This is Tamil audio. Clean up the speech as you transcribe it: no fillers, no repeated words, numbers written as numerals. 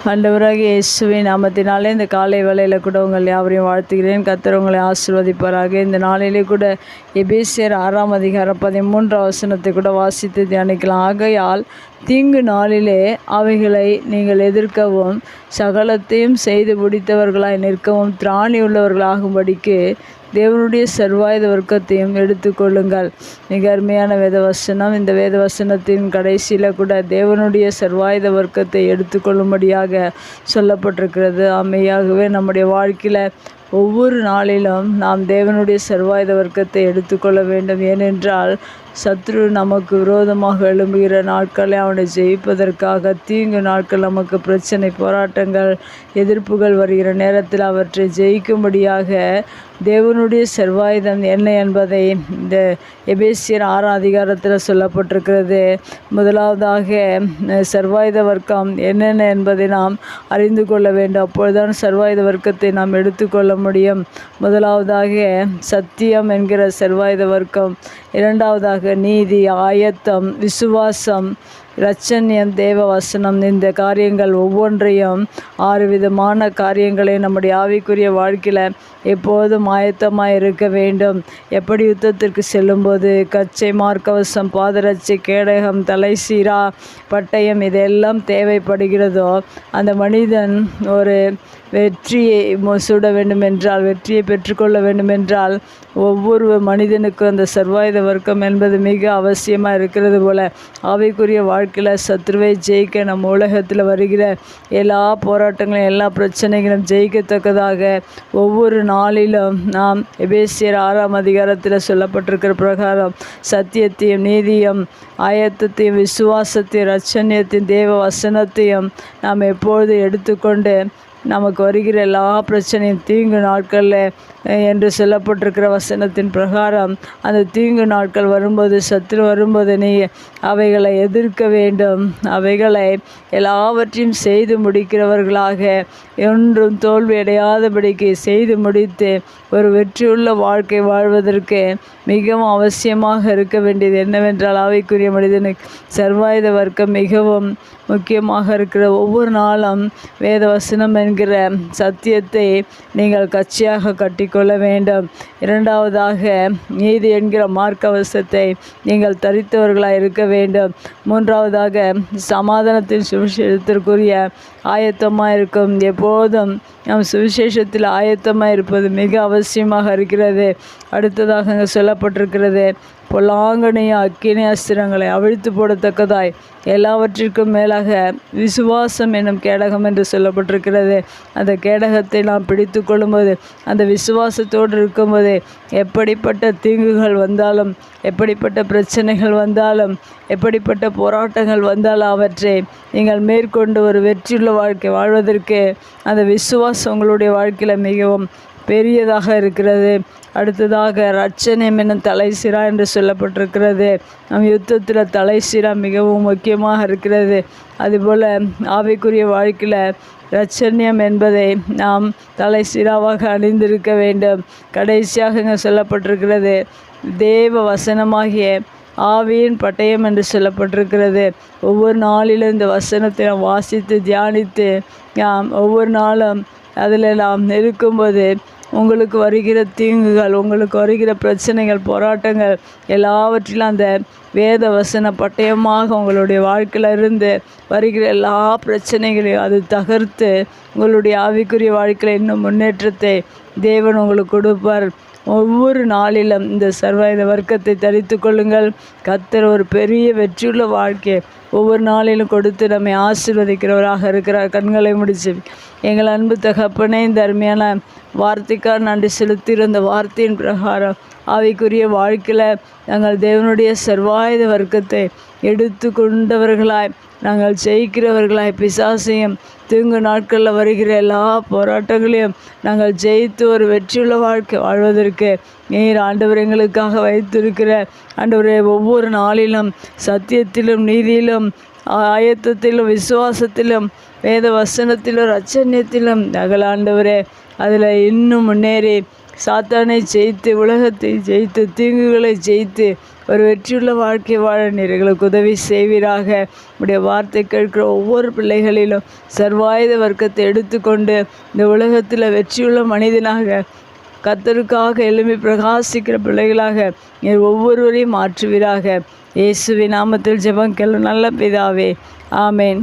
ஆண்டவராகிய இயேசுவின் நாமத்தினாலே இந்த காலை வேளையில் கூட உங்கள் யாவரையும் வாழ்த்துகிறேன். கர்த்தர் உங்களை ஆசீர்வதிப்பாராக. இந்த நாளிலே கூட எபேசியர் 6ஆம் அதிகாரம் 13ஆம் வசனத்தை கூட வாசித்து தியானிக்கலாம். ஆகையால் தீங்கு நாளிலே அவைகளை நீங்கள் எதிர்க்கவும் சகலத்தையும் செய்து முடித்தவர்களாய் நிற்கவும் திராணி உள்ளவர்களாகும்படிக்கு தேவனுடைய சர்வாயுத வர்க்கத்தையும் எடுத்துக்கொள்ளுங்கள். மிக அருமையான வேதவசனம். இந்த வேதவசனத்தின் கடைசியில் கூட தேவனுடைய சர்வாயுத வர்க்கத்தை எடுத்துக்கொள்ளும்படியாக சொல்லப்பட்டிருக்கிறது. மெய்யாகவே நம்முடைய வாழ்க்கையில் ஒவ்வொரு நாளிலும் நாம் தேவனுடைய சர்வாயுத வர்க்கத்தை எடுத்துக்கொள்ள வேண்டும். ஏனென்றால் சத்ரு நமக்கு விரோதமாக எழும்புகிற நாட்களை அவனை ஜெயிப்பதற்காக, தீங்கு நாட்கள் நமக்கு பிரச்சனை, போராட்டங்கள், எதிர்ப்புகள் வருகிற நேரத்தில் அவற்றை ஜெயிக்கும்படியாக தேவனுடைய சர்வாயுதம் என்ன என்பதை இந்த எபேசியர் 6ஆம் அதிகாரத்தில் சொல்லப்பட்டிருக்கிறது. முதலாவதாக சர்வாயுத வர்க்கம் என்னென்ன என்பதை நாம் அறிந்து கொள்ள வேண்டும். அப்பொழுதுதான் சர்வாயுத வர்க்கத்தை நாம் எடுத்துக்கொள்ள முடியும். முதலாவதாக சத்தியம் என்கிற சர்வாயுத வர்க்கம், இரண்டாவதாக நீதி, ஆயத்தம், விசுவாசம், இரட்சண்யம், தேவ வசனம். இந்த காரியங்கள் ஒவ்வொன்றையும் 6 விதமான காரியங்களை நம்முடைய ஆவிக்குரிய வாழ்க்கையில் எப்போதும் ஆயத்தமாக இருக்க வேண்டும். எப்படி யுத்தத்திற்கு செல்லும்போது கச்சை, மார்க்கவசம், பாதரட்சை, கேடகம், தலைசீரா, பட்டயம் இதெல்லாம் தேவைப்படுகிறதோ, அந்த மனிதன் ஒரு வெற்றியை சுட வேண்டுமென்றால், வெற்றியை பெற்றுக்கொள்ள வேண்டுமென்றால் ஒவ்வொரு மனிதனுக்கும் அந்த சர்வாயுத வர்க்கம் என்பது மிக அவசியமாக இருக்கிறது போல, ஆவிக்குரிய வாழ்க்கையில் சத்ருவை ஜெயிக்க நம்ம உலகத்தில் வருகிற எல்லா போராட்டங்களும், எல்லா பிரச்சனைகளும் ஜெயிக்கத்தக்கதாக ஒவ்வொரு நாளிலும் நாம் எபேசியர் 6ஆம் அதிகாரத்தில் சொல்லப்பட்டிருக்கிற பிரகாரம் சத்தியத்தையும், நீதியும், ஆயத்தத்தையும், விசுவாசத்தையும், இரட்சண்யத்தையும், தேவ வசனத்தையும் நாம் எப்பொழுது எடுத்துக்கொண்டு நமக்கு வருகிற எல்லா பிரச்சனையும் தீங்கு நாட்களில் என்று சொல்லப்பட்டிருக்கிற வசனத்தின் பிரகாரம் அந்த தீங்கு நாட்கள் வரும்போது, சத்ரு வரும்போது நீ அவைகளை எதிர்க்க வேண்டும். அவைகளை எல்லாவற்றையும் செய்து முடிக்கிறவர்களாக, ஒன்றும் தோல்வி அடையாதபடிக்கு செய்து முடித்து ஒரு வெற்றியுள்ள வாழ்க்கை வாழ்வதற்கு மிகவும் அவசியமாக இருக்க வேண்டியது என்னவென்றால், ஆவிக்குரிய மனிதனுக்கு சர்வாயுத வர்க்கம் மிகவும் முக்கியமாக இருக்கிற ஒவ்வொரு நாளும் வேத வசனம் என்கிற சத்தியத்தை நீங்கள் கட்சியாக கட்டிக்கொள்ள வேண்டும். இரண்டாவதாக நீதி என்கிற மார்க்கவசத்தை நீங்கள் தரித்தவர்களாக இருக்க வேண்டும். மூன்றாவதாக சமாதானத்தின் சுவிசேஷத்திற்குரிய ஆயத்தமாக இருக்கும். எப்போதும் நம் சுவிசேஷத்தில் ஆயத்தமாக இருப்பது மிக அவசியமாக இருக்கிறது. அடுத்ததாக அங்கே சொல்லப்பட்டிருக்கிறது, பொல்லாங்கனையும் அக்கினி அஸ்திரங்களை அவிழ்த்து போடத்தக்கதாய் எல்லாவற்றிற்கும் மேலாக விசுவாசம் என்னும் கேடகம் என்று சொல்லப்பட்டிருக்கிறது. அந்த கேடகத்தை நாம் பிடித்து கொள்ளும்போது, அந்த விசுவாசத்தோடு இருக்கும்போது எப்படிப்பட்ட தீங்குகள் வந்தாலும், எப்படிப்பட்ட பிரச்சனைகள் வந்தாலும், எப்படிப்பட்ட போராட்டங்கள் வந்தாலும் அவற்றை நீங்கள் மேற்கொண்டு ஒரு வெற்றியுள்ள வாழ்க்கை வாழ்வதற்கு அந்த விசுவாசம் உங்களுடைய வாழ்க்கையில் மிகவும் பெரியதாக இருக்கிறது. அடுத்ததாக இரட்சண்யம் என்னும் தலைசீரா என்று சொல்லப்பட்டிருக்கிறது. நம் யுத்தத்தில் தலைசீரா மிகவும் முக்கியமாக இருக்கிறது. அதுபோல் ஆவிக்குரிய வாழ்க்கையில் இரட்சண்யம் என்பதை நாம் தலைசீராவாக அணிந்திருக்க வேண்டும். கடைசியாக இங்கே சொல்லப்பட்டிருக்கிறது, தேவ வசனமாகிய ஆவியின் பட்டயம் என்று சொல்லப்பட்டிருக்கிறது. ஒவ்வொரு நாளிலும் இந்த வசனத்தை நாம் வாசித்து தியானித்து நாம் ஒவ்வொரு நாளும் அதில் நாம் இருக்கும்போது உங்களுக்கு வருகிற தீங்குகள், உங்களுக்கு வருகிற பிரச்சனைகள், போராட்டங்கள் எல்லாவற்றிலும் அந்த வேத வசன பட்டயமாக உங்களுடைய வாழ்க்கையில் இருந்து வருகிற எல்லா பிரச்சனைகளையும் அது தகர்த்து உங்களுடைய ஆவிக்குரிய வாழ்க்கையில் இன்னும் முன்னேற்றத்தை தேவன் உங்களுக்கு கொடுப்பார். ஒவ்வொரு நாளிலும் இந்த சர்வாயுத வர்க்கத்தை தரித்து கொள்ளுங்கள். கர்த்தர் ஒரு பெரிய வெற்றியுள்ள வாழ்க்கையை ஒவ்வொரு நாளிலும் கொடுத்து நம்மை ஆசீர்வதிக்கிறவராக இருக்கிறார். கண்களை முடிச்சு எங்கள் அன்பு தகப்பனே, இந்த அருமையான வார்த்தைக்காக நன்றி செலுத்துகிற இந்த வார்த்தையின் பிரகாரம் ஆவிக்குரிய வாழ்க்கையில் நாங்கள் தேவனுடைய சர்வாயுத வர்க்கத்தை எடுத்து கொண்டவர்களாய், நாங்கள் ஜெயிக்கிறவர்களாய், பிசாசையும் தீங்கு நாட்களில் வருகிற எல்லா போராட்டங்களையும் நாங்கள் ஜெயித்து ஒரு வெற்றியுள்ள வாழ்க்கை வாழ்வதற்கு நீர் ஆண்டவர் எங்களுக்காக வைத்திருக்கிற ஆண்டவரே ஒவ்வொரு நாளிலும் சத்தியத்திலும், நீதியிலும், ஆயத்தத்திலும், விசுவாசத்திலும், வேத வசனத்திலும், இரட்சண்யத்திலும் நாங்கள் ஆண்டவரே அதில் இன்னும் முன்னேறி சாத்தானை ஜெயித்து, உலகத்தை ஜெயித்து, தீங்குகளை ஜெயித்து ஒரு வெற்றியுள்ள வாழ்க்கை வாழ நீர் எங்களுக்கு உதவி செய்வீராக. உடைய வார்த்தை கேட்கிற ஒவ்வொரு பிள்ளைகளிலும் சர்வாயுத வர்க்கத்தை எடுத்துக்கொண்டு இந்த உலகத்தில் வெற்றியுள்ள மனிதனாக கர்த்தருக்காக எழும்பி பிரகாசிக்கிற பிள்ளைகளாக நீர் ஒவ்வொருவரையும் மாற்றுவீராக. இயேசுவின் நாமத்தில் ஜெபம் கேளு நல்ல பிதாவே, ஆமேன்.